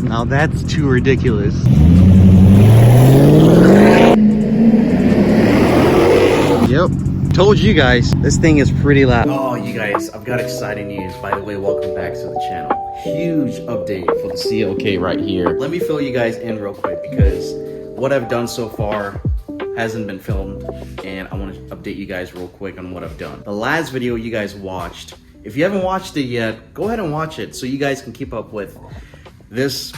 Now that's too ridiculous. Yep, told you guys, this thing is pretty loud. Oh, you guys, I've got exciting news. By the way, welcome back to the channel. Huge update for the CLK right here. Let me fill you guys in real quick because what I've done so far hasn't been filmed, and I want to update you guys real quick on what I've done. The last video you guys watched, if you haven't watched it yet, go ahead and watch it so you guys can keep up with this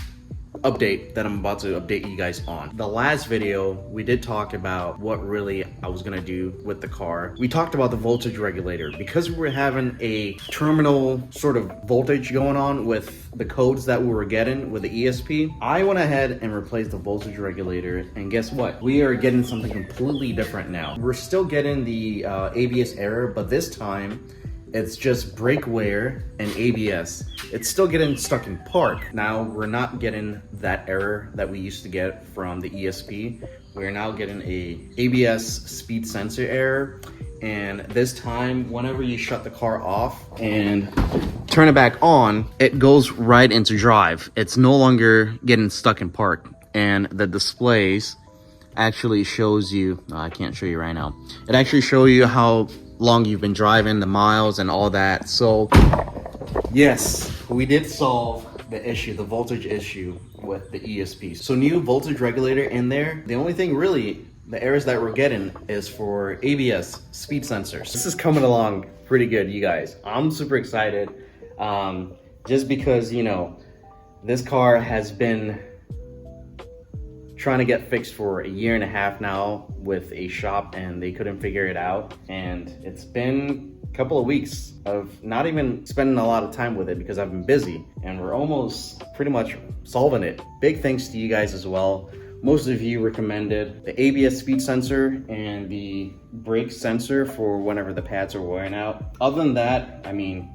update that I'm about to update you guys on. The last video, we did talk about what really I was gonna do with the car. We talked about the voltage regulator. Because we were having a terminal sort of voltage going on with the codes that we were getting with the ESP, I went ahead and replaced the voltage regulator, and guess what? We are getting something completely different now. We're still getting the ABS error, but this time, it's just brake wear and ABS. It's still getting stuck in park. Now we're not getting that error that we used to get from the ESP. We're now getting a ABS speed sensor error. And this time, whenever you shut the car off and turn it back on, it goes right into drive. It's no longer getting stuck in park. And the displays actually shows you, I can't show you right now. It actually shows you how long you've been driving, the miles and all that. So yes, we did solve the issue, the voltage issue with the ESP. So new voltage regulator in there. The only thing really, the errors that we're getting is for ABS speed sensors. This is coming along pretty good, you guys. I'm super excited, just because, you know, this car has been trying to get fixed for a year and a half now with a shop, and they couldn't figure it out. And it's been a couple of weeks of not even spending a lot of time with it because I've been busy, and we're almost pretty much solving it. Big thanks to you guys as well. Most of you recommended the ABS speed sensor and the brake sensor for whenever the pads are wearing out. Other than that, I mean,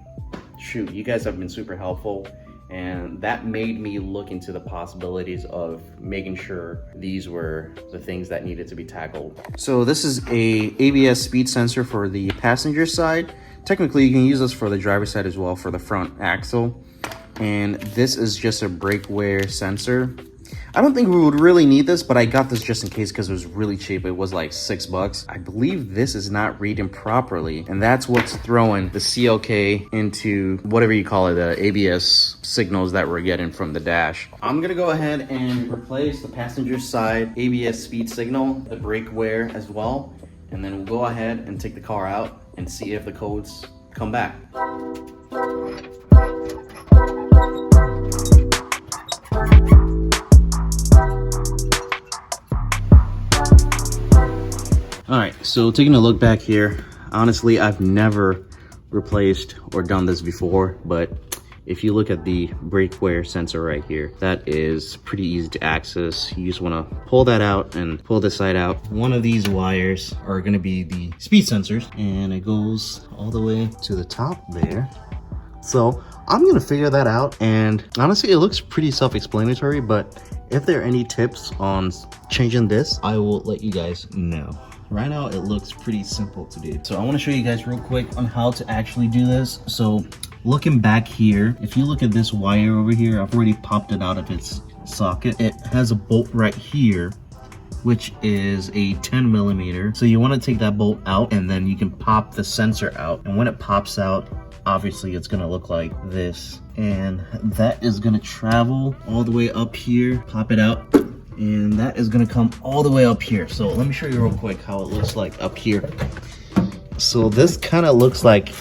shoot, you guys have been super helpful. And that made me look into the possibilities of making sure these were the things that needed to be tackled. So this is a ABS speed sensor for the passenger side. Technically, you can use this for the driver's side as well for the front axle. And this is just a brake wear sensor. I don't think we would really need this, but I got this just in case because it was really cheap. It was like $6. I believe this is not reading properly, and that's what's throwing the CLK into whatever you call it, the ABS signals that we're getting from the dash. I'm gonna go ahead and replace the passenger side ABS speed signal, the brake wear as well, and then we'll go ahead and take the car out and see if the codes come back. All right, so taking a look back here, honestly, I've never replaced or done this before, but if you look at the brake wear sensor right here, that is pretty easy to access. You just wanna pull that out and pull this side out. One of these wires are gonna be the speed sensors, and it goes all the way to the top there. So I'm gonna figure that out, and honestly, it looks pretty self-explanatory, but if there are any tips on changing this, I will let you guys know. Right now, it looks pretty simple to do. So I want to show you guys real quick on how to actually do this. So looking back here, if you look at this wire over here, I've already popped it out of its socket. It has a bolt right here, which is a 10 millimeter. So you want to take that bolt out, and then you can pop the sensor out. And when it pops out, obviously it's going to look like this. And that is going to travel all the way up here, pop it out. And that is gonna come all the way up here. So let me show you real quick how it looks like up here. So this kind of looks like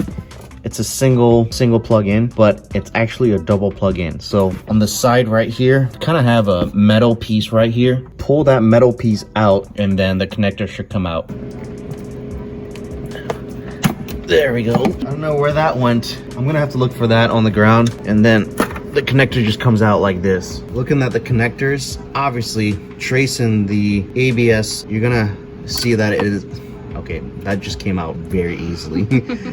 it's a single plug-in, but it's actually a double plug-in. So on the side right here, kind of have a metal piece right here. Pull that metal piece out, and then the connector should come out. There we go. I don't know where that went. I'm gonna have to look for that on the ground, and then the connector just comes out like this. Looking at the connectors, obviously tracing the ABS, you're gonna see that it is, okay, that just came out very easily.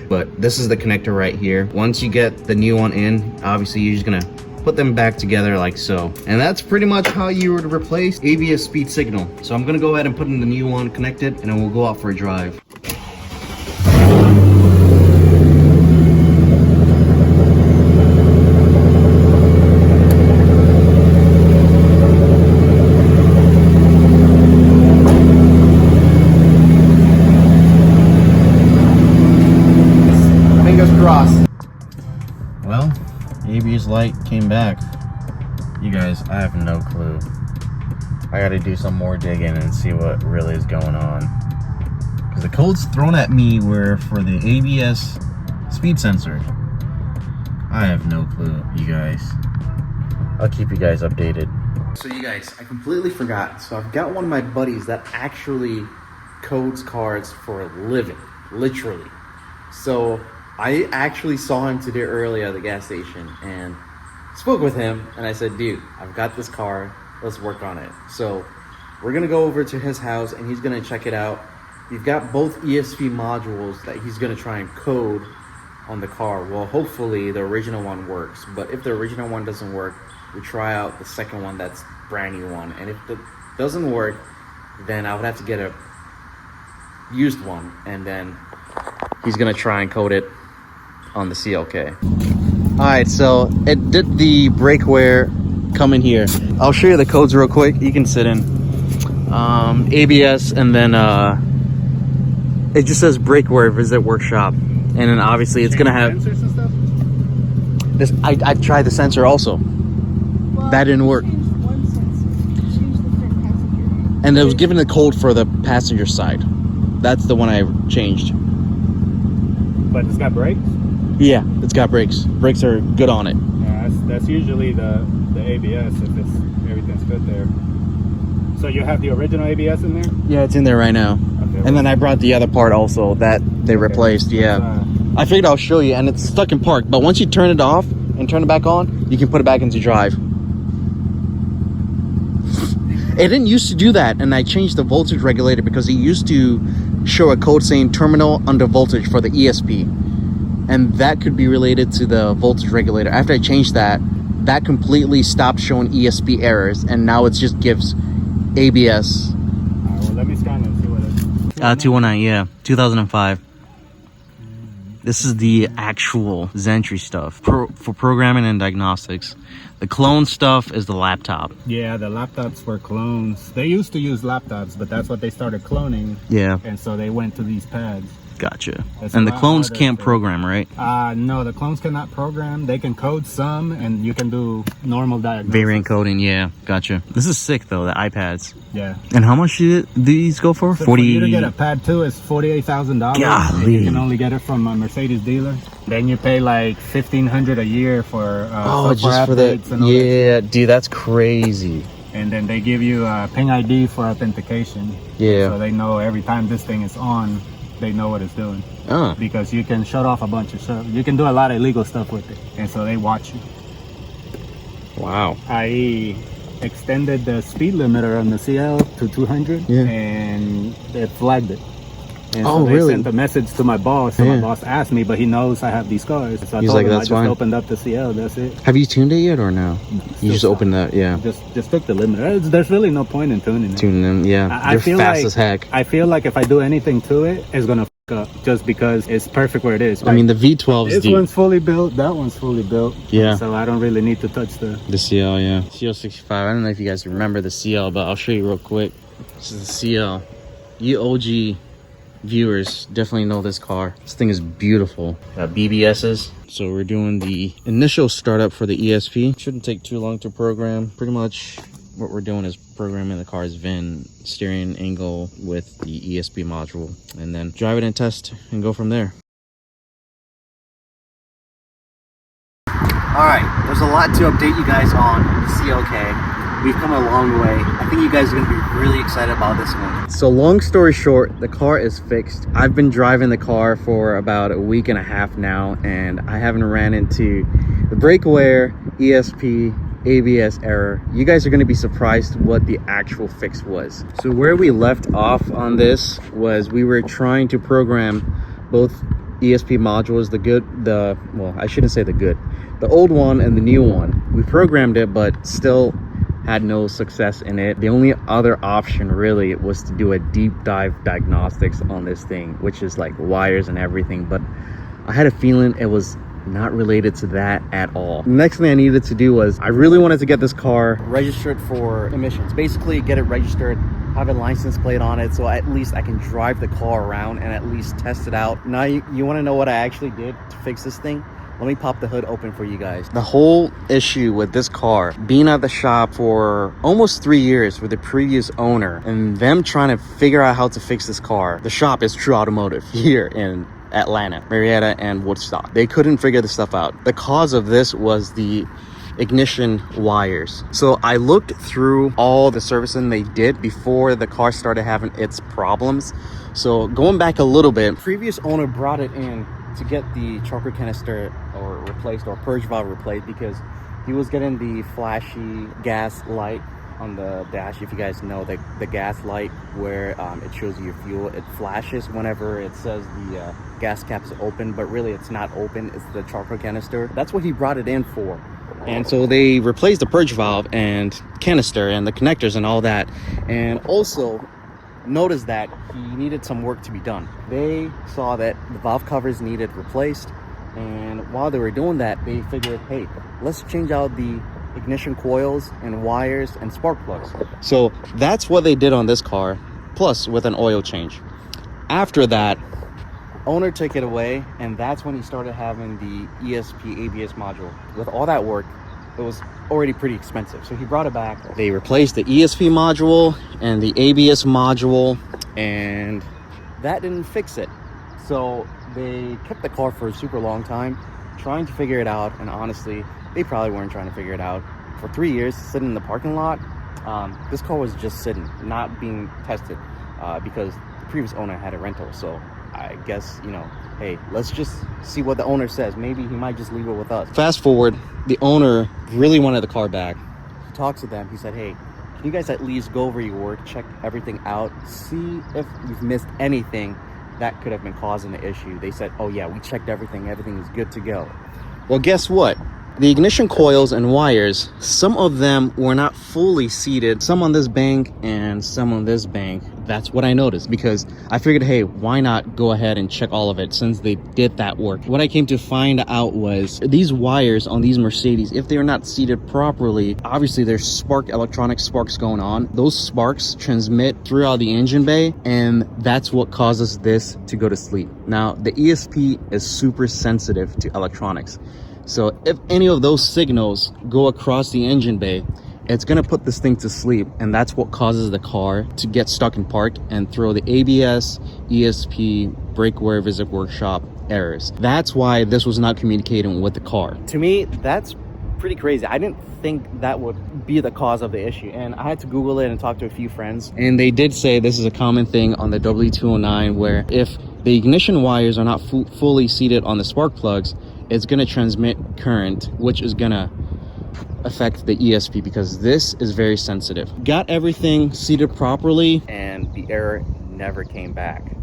But this is the connector right here. Once you get the new one in, obviously you're just gonna put them back together like so. And that's pretty much how you would replace ABS speed signal. So I'm gonna go ahead and put in the new one connected, and then we'll go out for a drive. Fingers crossed. Well, ABS light came back. You guys, I have no clue. I gotta do some more digging and see what really is going on. Because the codes thrown at me were for the ABS speed sensor. I have no clue, you guys. I'll keep you guys updated. So you guys, I completely forgot. So I've got one of my buddies that actually codes cars for a living, literally. So I actually saw him today early at the gas station and spoke with him, and I said, dude, I've got this car, let's work on it. So we're gonna go over to his house and he's gonna check it out. We've got both ESP modules that he's gonna try and code on the car. Well, hopefully the original one works, but if the original one doesn't work, we try out the second one, that's brand new one. And if it doesn't work, then I would have to get a used one, and then he's gonna try and code it on the CLK. All right, so it did the brake wear come in here. I'll show you the codes real quick. You can sit in. ABS, and then it just says brake wear, visit workshop. And then obviously it's gonna have sensors and stuff? this. I tried the sensor also. Well, That didn't work. One sensor. Change the front passenger. And it was given the code for the passenger side. That's the one I changed. But it's got brakes? Yeah, it's got brakes. Brakes are good on it. Yeah, that's usually the ABS if everything's good there. So you have the original ABS in there? Yeah, it's in there right now. Okay. And then I brought the other part also that they replaced. Yeah. I figured I'll show you, and it's stuck in park. But once you turn it off and turn it back on, you can put it back into drive. It didn't used to do that, and I changed the voltage regulator because it used to show a code saying terminal under voltage for the ESP, and that could be related to the voltage regulator. After I changed that, that completely stopped showing ESP errors, and now it just gives ABS. Well, let me scan and see what it is. 219, yeah, 2005. This is the actual Zentry stuff for programming and diagnostics. The clone stuff is the laptop. Yeah, the laptops were clones. They used to use laptops, but that's what they started cloning. Yeah, And so they went to these pads. gotcha. It's And a the lot clones harder can't to- program, right? No, the clones cannot program. They can code some, and you can do normal diagnosis. Variant coding, yeah, gotcha. This is sick though, the iPads. Yeah. And how much did these go for? So 40. for you to get a pad 2 is $48,000. Golly. You can only get it from a Mercedes dealer. Then you pay like $1,500 a year for Oh, software just for the updates and all that. yeah, dude, that's crazy. And then they give you a ping ID for authentication. Yeah. So they know every time this thing is on, they know what it's doing. Oh, Because you can shut off a bunch of stuff. You can do a lot of illegal stuff with it. And so they watch you. wow. I extended the speed limiter on the CL to 200, Yeah. and it flagged it. And Oh, so they really? sent a message to my boss, and Yeah. my boss asked me, but he knows I have these cars. So I He's told like, him "That's I just fine." opened up the CL, that's it. Have you tuned it yet or no? You just Still opened that, yeah. Just took the limiter. There's really no point in tuning it. Tuning them, yeah. I They're feel fast like, as heck. I feel like if I do anything to it, it's gonna fuck up just because it's perfect where it is. I mean, the V12 is this deep. one's fully built, that one's fully built. Yeah. So I don't really need to touch the. The CL, yeah. CL65. I don't know if you guys remember the CL, but I'll show you real quick. This is the CL. You OG viewers definitely know this car. This thing is beautiful. Got BBSs. So we're doing the initial startup for the ESP. Shouldn't take too long to program. Pretty much what we're doing is programming the car's VIN, steering angle with the ESP module, and then drive it and test and go from there. All right, there's a lot to update you guys on the CLK. We've come a long way. I think you guys are gonna be really excited about this one. So long story short, the car is fixed. I've been driving the car for about a week and a half now, and I haven't ran into the brake wear, ESP, ABS error. You guys are gonna be surprised what the actual fix was. So where we left off on this was we were trying to program both ESP modules, well, I shouldn't say the old one and the new one. We programmed it, but still had no success in it. The only other option really was to do a deep dive diagnostics on this thing, which is like wires and everything, but I had a feeling it was not related to that at all. The next thing I needed to do was I really wanted to get this car registered for emissions, basically get it registered have a license plate on it, so at least I can drive the car around and at least test it out. Now you want to know what I actually did to fix this thing? Let me pop the hood open for you guys. The whole issue with this car being at the shop for almost 3 years with the previous owner and them trying to figure out how to fix this car. The shop is True Automotive here in Atlanta, Marietta, and Woodstock. They couldn't figure this stuff out. The cause of this was the ignition wires. So I looked through all the servicing they did before the car started having its problems. So going back a little bit, previous owner brought it in to get the charcoal canister or replaced, or purge valve replaced, because he was getting the flashy gas light on the dash. If you guys know, the gas light where it shows you your fuel, it flashes whenever it says the gas cap is open, but really it's not open, it's the charcoal canister. That's what he brought it in for. And so they replaced the purge valve and canister and the connectors and all that, and also noticed that he needed some work to be done. They saw that the valve covers needed replaced, and while they were doing that, they figured, hey, let's change out the ignition coils and wires and spark plugs. So that's what they did on this car, plus with an oil change. After that, owner took it away, and that's when he started having the ESP ABS module. With all that work, it was already pretty expensive, so he brought it back. They replaced the ESP module and the ABS module, and that didn't fix it. So they kept the car for a super long time trying to figure it out, and honestly, they probably weren't trying to figure it out. For 3 years sitting in the parking lot, this car was just sitting, not being tested, because the previous owner had a rental. So I guess, you know, hey, let's just see what the owner says. Maybe he might just leave it with us. Fast forward, the owner really wanted the car back. He talks to them. He said, hey, can you guys at least go over your work, check everything out, see if you've missed anything that could have been causing the issue? They said, oh yeah, we checked everything. Everything is good to go. Well, guess what? The ignition coils and wires, some of them were not fully seated, some on this bank and some on this bank. That's what I noticed, because I figured, hey, why not go ahead and check all of it since they did that work. What I came to find out was these wires on these Mercedes, if they are not seated properly, obviously there's electronic sparks going on. Those sparks transmit throughout the engine bay, and that's what causes this to go to sleep. Now, the ESP is super sensitive to electronics. So if any of those signals go across the engine bay, it's going to put this thing to sleep, and that's what causes the car to get stuck in park and throw the ABS, ESP, brake wear, visit workshop errors. That's why this was not communicating with the car. To me, that's pretty crazy. I didn't think that would be the cause of the issue, and I had to Google it and talk to a few friends, and they did say this is a common thing on the W209, where if the ignition wires are not fully seated on the spark plugs, it's going to transmit current, which is going to affect the ESP, because this is very sensitive. Got everything seated properly, and the error never came back.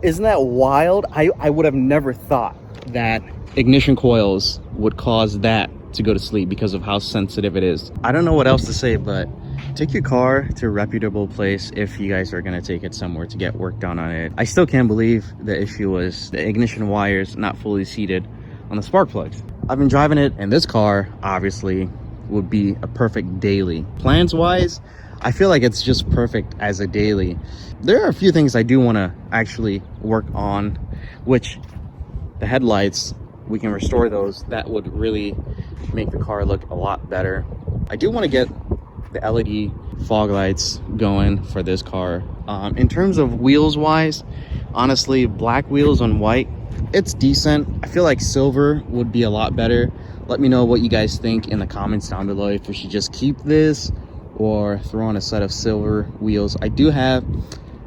Isn't that wild? I would have never thought that ignition coils would cause that to go to sleep because of how sensitive it is. I don't know what else to say, but take your car to a reputable place if you guys are going to take it somewhere to get work done on it. I still can't believe the issue was the ignition wires not fully seated on the spark plugs. I've been driving it, and this car obviously would be a perfect daily. Plans wise, I feel like it's just perfect as a daily. There are a few things I do want to actually work on, which the headlights, we can restore those. That would really make the car look a lot better. I do want to get the LED fog lights going for this car. In terms of wheels wise, honestly, black wheels on white, it's decent. I feel like silver would be a lot better. Let me know what you guys think in the comments down below, if we should just keep this or throw on a set of silver wheels. I do have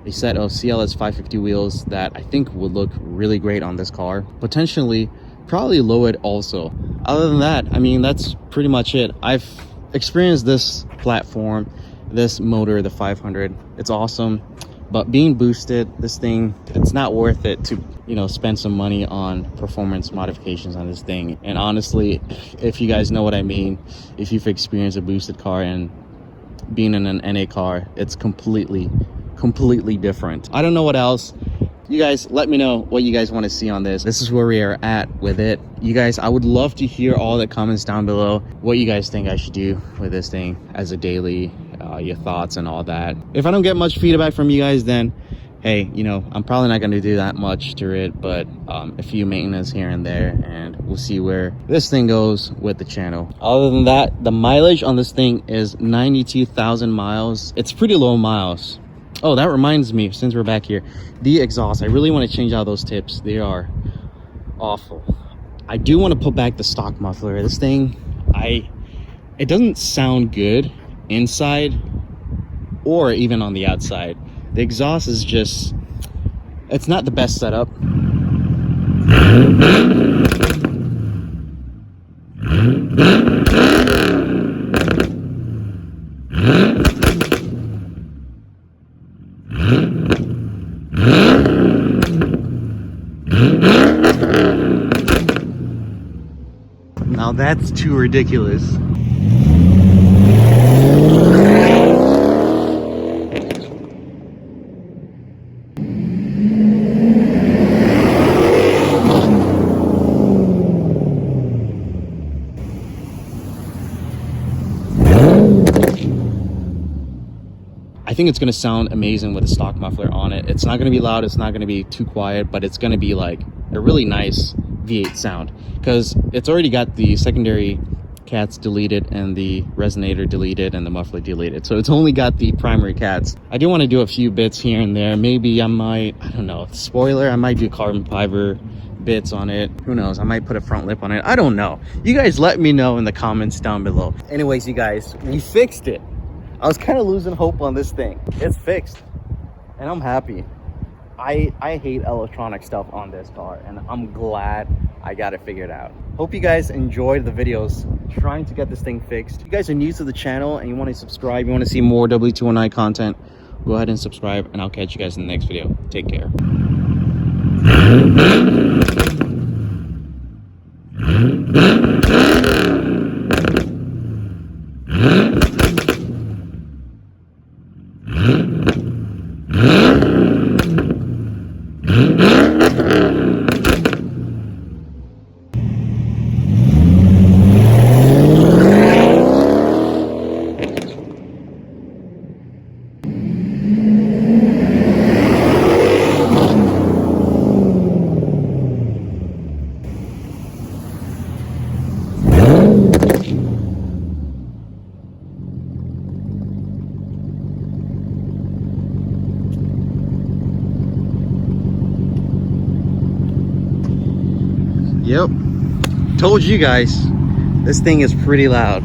a set of CLS 550 wheels that I think would look really great on this car. Potentially probably low it also. Other than that, I mean, that's pretty much it. I've experienced this platform, this motor, the 500. It's awesome, but being boosted, this thing, it's not worth it to, you know, spend some money on performance modifications on this thing. And honestly, if you guys know what I mean, if you've experienced a boosted car and being in an NA car, it's completely different. I don't know what else. You guys, let me know what you guys want to see on this. This is where we are at with it. You guys, I would love to hear all the comments down below, what you guys think I should do with this thing as a daily, your thoughts and all that. If I don't get much feedback from you guys, then hey, you know, I'm probably not going to do that much to it, but a few maintenance here and there, and we'll see where this thing goes with the channel. Other than that, the mileage on this thing is 92,000 miles. It's pretty low miles. Oh, that reminds me, since we're back here, the exhaust, I really want to change out those tips. They are awful. I do want to put back the stock muffler. This thing, it doesn't sound good inside or even on the outside. The exhaust is just, it's not the best setup. Now that's too ridiculous. I think it's going to sound amazing with a stock muffler on it. It's not going to be loud, it's not going to be too quiet, but it's going to be like a really nice V8 sound, because it's already got the secondary cats deleted and the resonator deleted and the muffler deleted, so it's only got the primary cats. I do want to do a few bits here and there. Maybe I might, I don't know, spoiler, I might do carbon fiber bits on it. Who knows, I might put a front lip on it. I don't know. You guys let me know in the comments down below. Anyways, you guys, we fixed it. I was kind of losing hope on this thing. It's fixed and I'm happy. I hate electronic stuff on this car, and I'm glad I got it figured out. Hope you guys enjoyed the videos trying to get this thing fixed. If you guys are new to the channel and you want to subscribe, you want to see more W219 content, go ahead and subscribe, and I'll catch you guys in the next video. Take care. Yep, told you guys, this thing is pretty loud.